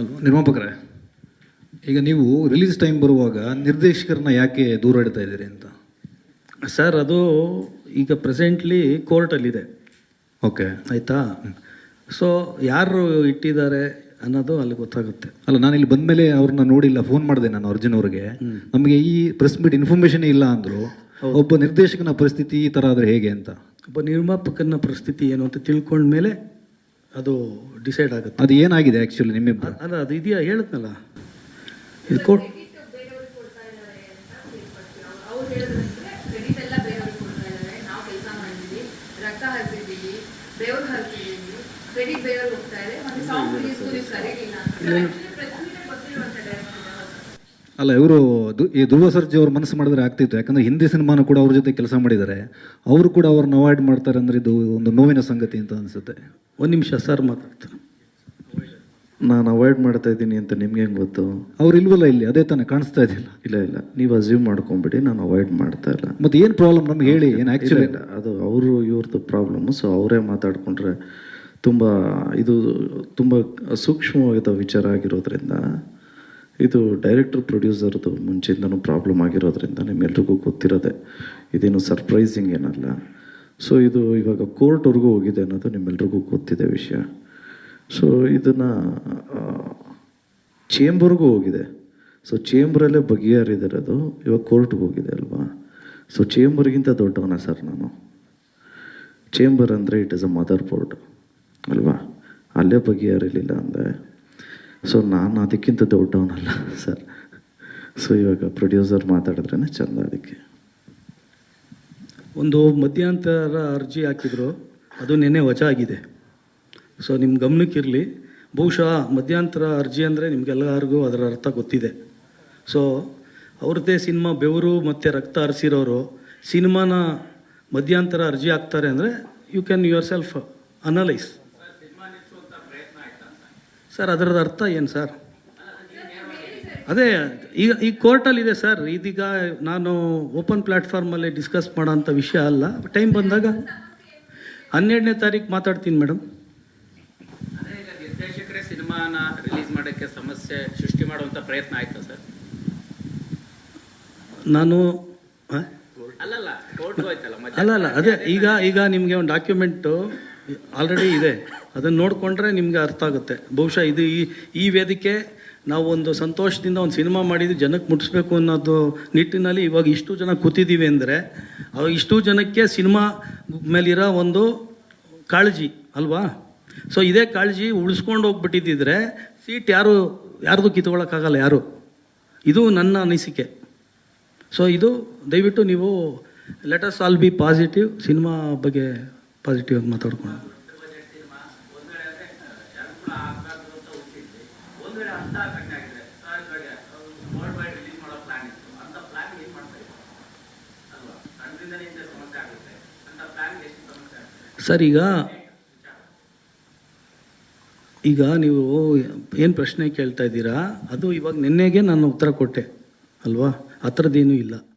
ಅಲ್ವಾ ನಿರ್ಮಾಪಕರೇ, ಈಗ ನೀವು ರಿಲೀಸ್ ಟೈಮ್ ಬರುವಾಗ ನಿರ್ದೇಶಕರನ್ನ ಯಾಕೆ ದೂರ ಇಡ್ತಾ ಇದ್ದೀರಿ ಅಂತ? ಸರ್ ಅದು ಈಗ ಪ್ರೆಸೆಂಟ್ಲಿ ಕೋರ್ಟಲ್ಲಿದೆ. ಓಕೆ, ಆಯಿತಾ? ಸೊ ಯಾರು ಇಟ್ಟಿದ್ದಾರೆ ಅನ್ನೋದು ಅಲ್ಲಿ ಗೊತ್ತಾಗುತ್ತೆ. ಅಲ್ಲ, ನಾನು ಇಲ್ಲಿ ಬಂದಮೇಲೆ ಅವ್ರನ್ನ ನೋಡಿಲ್ಲ, ಫೋನ್ ಮಾಡಿದೆ ನಾನು ಅರ್ಜುನ್ ಅವ್ರಿಗೆ. ನಮಗೆ ಈ ಪ್ರೆಸ್ ಮೀಟ್ ಇನ್ಫಾರ್ಮೇಷನ್ ಇಲ್ಲ ಅಂದರು. ಒಬ್ಬ ನಿರ್ದೇಶಕನ ಪರಿಸ್ಥಿತಿ ಈ ಥರ ಆದರೆ ಹೇಗೆ ಅಂತ? ಒಬ್ಬ ನಿರ್ಮಾಪಕನ ಪರಿಸ್ಥಿತಿ ಏನು ಅಂತ ತಿಳ್ಕೊಂಡ್ಮೇಲೆ ಅದು ಡಿಸೈಡ್ ಆಗುತ್ತೆ. ಅದು ಏನಾಗಿದೆ ಆ್ಯಕ್ಚುಲಿ ನಿಮ್ಮಿಬ್ಬರು? ಅಲ್ಲ, ಅದು ಇದೆಯಾ ಹೇಳುತ್ತಲ್ಲ, ಇದು ಕೋರ್ಟ್. ಅಲ್ಲ, ಇವರು ಈ ಧ್ರುವ ಸರ್ಜಾ ಅವ್ರ ಮನಸ್ಸು ಮಾಡಿದ್ರೆ ಆಗ್ತಿತ್ತು. ಯಾಕಂದ್ರೆ ಹಿಂದಿ ಸಿನಿಮಾನು ಕೂಡ ಅವ್ರ ಜೊತೆ ಕೆಲಸ ಮಾಡಿದ್ದಾರೆ. ಅವರು ಕೂಡ ಅವ್ರನ್ನ ಅವಾಯ್ಡ್ ಮಾಡ್ತಾರೆ ಅಂದ್ರೆ ಇದು ಒಂದು ನೋವಿನ ಸಂಗತಿ ಅಂತ ಅನಿಸುತ್ತೆ. ಒಂದು ನಿಮಿಷ ಸರ್ ಮಾತಾಡ್ತಾರೆ. ನಾನು ಅವಾಯ್ಡ್ ಮಾಡ್ತಾ ಇದ್ದೀನಿ ಅಂತ ನಿಮ್ಗೆ ಹೆಂಗೆ ಗೊತ್ತು? ಅವ್ರು ಇಲ್ವಲ್ಲ ಇಲ್ಲಿ, ಅದೇ ತಾನೇ ಕಾಣಿಸ್ತಾ ಇದೆಯಲ್ಲ. ಇಲ್ಲ, ನೀವು ಅಸ್ಯೂಮ್ ಮಾಡ್ಕೊಂಬಿಡಿ, ನಾನು ಅವಾಯ್ಡ್ ಮಾಡ್ತಾ ಇಲ್ಲ. ಮತ್ತೆ ಏನು ಪ್ರಾಬ್ಲಮ್ ನಮ್ಗೆ ಹೇಳಿ, ಏನು ಆ್ಯಕ್ಚುಲಿ? ಇಲ್ಲ, ಅದು ಇವ್ರದ್ದು ಪ್ರಾಬ್ಲಮ್ಮು. ಸೊ ಅವರೇ ಮಾತಾಡಿಕೊಂಡ್ರೆ ಇದು ತುಂಬ ಸೂಕ್ಷ್ಮವಾದ ವಿಚಾರ ಆಗಿರೋದ್ರಿಂದ, ಇದು ಡೈರೆಕ್ಟರ್ ಪ್ರೊಡ್ಯೂಸರ್ದು ಮುಂಚೆಯಿಂದನೂ ಪ್ರಾಬ್ಲಮ್ ಆಗಿರೋದ್ರಿಂದ ನಿಮ್ಮೆಲ್ರಿಗೂ ಗೊತ್ತಿರೋದೆ, ಇದೇನು ಸರ್ಪ್ರೈಸಿಂಗ್ ಏನಲ್ಲ. ಸೊ ಇದು ಇವಾಗ ಕೋರ್ಟ್ವರೆಗೂ ಹೋಗಿದೆ ಅನ್ನೋದು ನಿಮ್ಮೆಲ್ರಿಗೂ ಗೊತ್ತಿದೆ ವಿಷಯ. ಸೊ ಇದನ್ನು ಚೇಂಬರ್ಗೂ ಹೋಗಿದೆ. ಸೊ ಚೇಂಬರಲ್ಲೇ ಬಗೆಹರಿದಿರೋದು ಇವಾಗ ಕೋರ್ಟ್ಗೆ ಹೋಗಿದೆ ಅಲ್ವಾ? ಸೊ ಚೇಂಬರ್ಗಿಂತ ದೊಡ್ಡವನ ಸರ್ ನಾನು? ಚೇಂಬರ್ ಅಂದರೆ it is a mother board ಅಲ್ವಾ? ಅಲ್ಲೇ ಬಗೆಹರಿಲಿಲ್ಲ ಅಂದರೆ ಸೊ ನಾನು ಅದಕ್ಕಿಂತ ದೊಡ್ಡವನಲ್ಲ ಸರ್. ಸೊ ಇವಾಗ ಪ್ರೊಡ್ಯೂಸರ್ ಮಾತಾಡಿದ್ರೇ ಚಂದ. ಅದಕ್ಕೆ ಒಂದು ಮಧ್ಯಂತರ ಅರ್ಜಿ ಹಾಕಿದ್ರು, ಅದು ನಿನ್ನೆ ವಜಾ ಆಗಿದೆ. ಸೊ ನಿಮ್ಮ ಗಮನಕ್ಕಿರಲಿ. ಬಹುಶಃ ಮಧ್ಯಂತರ ಅರ್ಜಿ ಅಂದರೆ ನಿಮಗೆಲ್ಲರಿಗೂ ಅದರ ಅರ್ಥ ಗೊತ್ತಿದೆ. ಸೊ ಅವ್ರದ್ದೇ ಸಿನಿಮಾ ಬೆವರು ಮತ್ತು ರಕ್ತ ಹರಿಸಿರೋರು ಸಿನಿಮಾನ ಮಧ್ಯಂತರ ಅರ್ಜಿ ಹಾಕ್ತಾರೆ ಅಂದರೆ you can yourself analyse. Sir ಅದರದ ಅರ್ಥ ಏನು ಸರ್? ಅದೇ ಈಗ ಕೋರ್ಟಲ್ಲಿದೆ ಸರ್. ಇದೀಗ ನಾನು ಓಪನ್ ಪ್ಲ್ಯಾಟ್ಫಾರ್ಮಲ್ಲಿ ಡಿಸ್ಕಸ್ ಮಾಡೋಂಥ ವಿಷಯ ಅಲ್ಲ. ಟೈಮ್ ಬಂದಾಗ 12ನೇ ತಾರೀಕು ಮಾತಾಡ್ತೀನಿ ಮೇಡಮ್. ನಿರ್ದೇಶಕರೇ ಸಿನಿಮಾನ ರಿಲೀಸ್ ಮಾಡೋಕ್ಕೆ ಸಮಸ್ಯೆ ಸೃಷ್ಟಿ ಮಾಡುವಂಥ ಪ್ರಯತ್ನ ಆಯ್ತಾ ಸರ್? ನಾನು ಅಲ್ಲ ಅದೇ ಈಗ ನಿಮಗೆ ಒಂದು ಡಾಕ್ಯುಮೆಂಟು ಆಲ್ರೆಡಿ ಇದೆ, ಅದನ್ನು ನೋಡಿಕೊಂಡ್ರೆ ನಿಮಗೆ ಅರ್ಥ ಆಗುತ್ತೆ. ಬಹುಶಃ ಇದು ಈ ವೇದಿಕೆ ನಾವು ಒಂದು ಸಂತೋಷದಿಂದ ಒಂದು ಸಿನಿಮಾ ಮಾಡಿದ್ದು ಜನಕ್ಕೆ ಮುಟ್ಟಿಸ್ಬೇಕು ಅನ್ನೋದು ನಿಟ್ಟಿನಲ್ಲಿ ಇವಾಗ ಇಷ್ಟು ಜನ ಕೂತಿದ್ದೀವಿ ಅಂದರೆ ಇಷ್ಟು ಜನಕ್ಕೆ ಸಿನಿಮಾ ಮೇಲಿರೋ ಒಂದು ಕಾಳಜಿ ಅಲ್ವಾ? ಸೊ ಇದೇ ಕಾಳಜಿ ಉಳಿಸ್ಕೊಂಡು ಹೋಗ್ಬಿಟ್ಟಿದ್ದಿದ್ರೆ ಸೀಟ್ ಯಾರ್ದು ಕಿತ್ಕೊಳ್ಳೋಕ್ಕಾಗಲ್ಲ ಯಾರು. ಇದು ನನ್ನ ಅನಿಸಿಕೆ. ಸೊ ಇದು ದಯವಿಟ್ಟು ನೀವು let us all B positive. Cinema ಬಗ್ಗೆ ಪಾಸಿಟಿವ್ ಆಗಿ ಮಾತಾಡ್ಕೊಂಡು ಸರ್ ಈಗ ನೀವು ಏನು ಪ್ರಶ್ನೆ ಕೇಳ್ತಾ ಇದ್ದೀರಾ, ಅದು ಇವಾಗ ನಿನ್ನೆಗೆ ನಾನು ಉತ್ತರ ಕೊಟ್ಟೆ ಅಲ್ವಾ? ಆ ಥರದ್ದೇನೂ ಇಲ್ಲ.